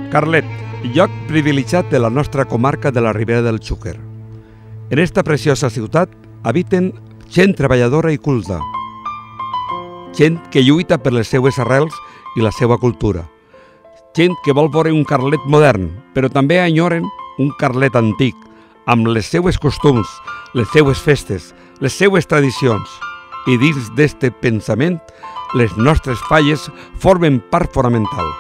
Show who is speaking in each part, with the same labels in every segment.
Speaker 1: Carlet, lloc privilegiat de la nostra comarca de la Ribera del Xúquer. En esta preciosa ciutat habiten gent treballadora i culta, gent que lluita per les seues arrels i la seva cultura, gent que vol veure un Carlet modern, però també enyoren un Carlet antic, amb les seues costums, les seues festes, les seues tradicions. I dins d'este pensament, les nostres falles formen part fonamental.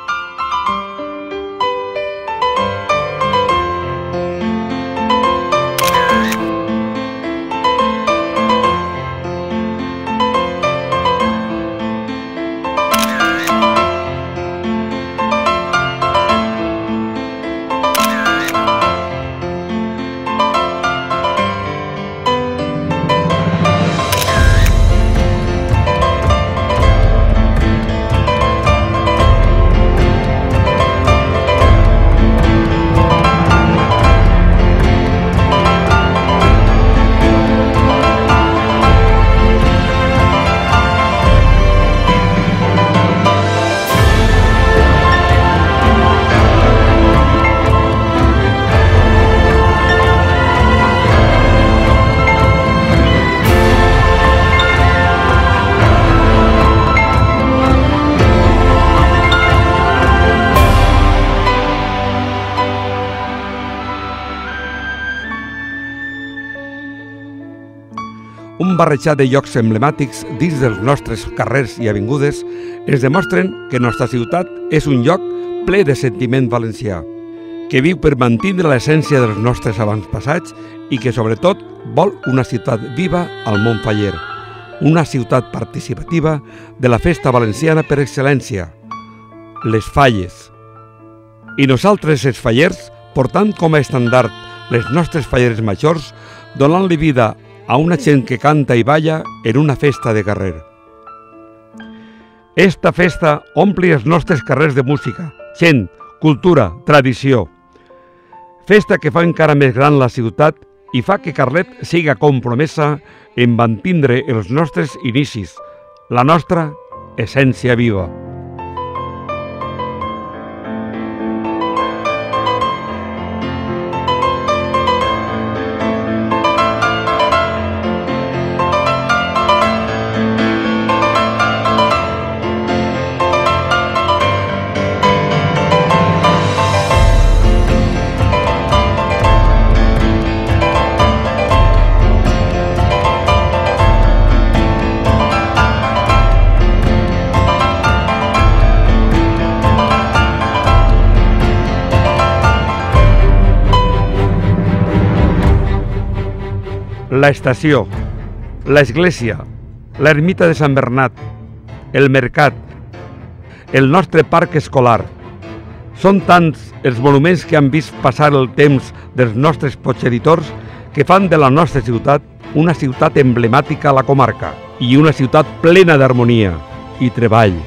Speaker 1: Un barrejat de llocs emblemàtics dins dels nostres carrers i avingudes ens demostren que nostra ciutat és un lloc ple de sentiment valencià, que viu per mantenir l'essència dels nostres avantpassats i que, sobretot, vol una ciutat viva al món faller, una ciutat participativa de la festa valenciana per excel·lència, les falles. I nosaltres, els fallers, portant com a estandard les nostres falleres majors, donant-li vida a una gent que canta i balla en una festa de carrer. Esta festa ompli els nostres carrers de música, gent, cultura, tradició. Festa que fa encara més gran la ciutat i fa que Carlet siga compromesa en mantindre els nostres inicis, la nostra essència viva. La estació, l'església, l'ermita de Sant Bernat, el mercat, el nostre parc escolar. Són tants els monuments que han vist passar el temps dels nostres progenitori que fan de la nostra ciutat una ciutat emblemàtica a la comarca i una ciutat plena d'harmonia i treball.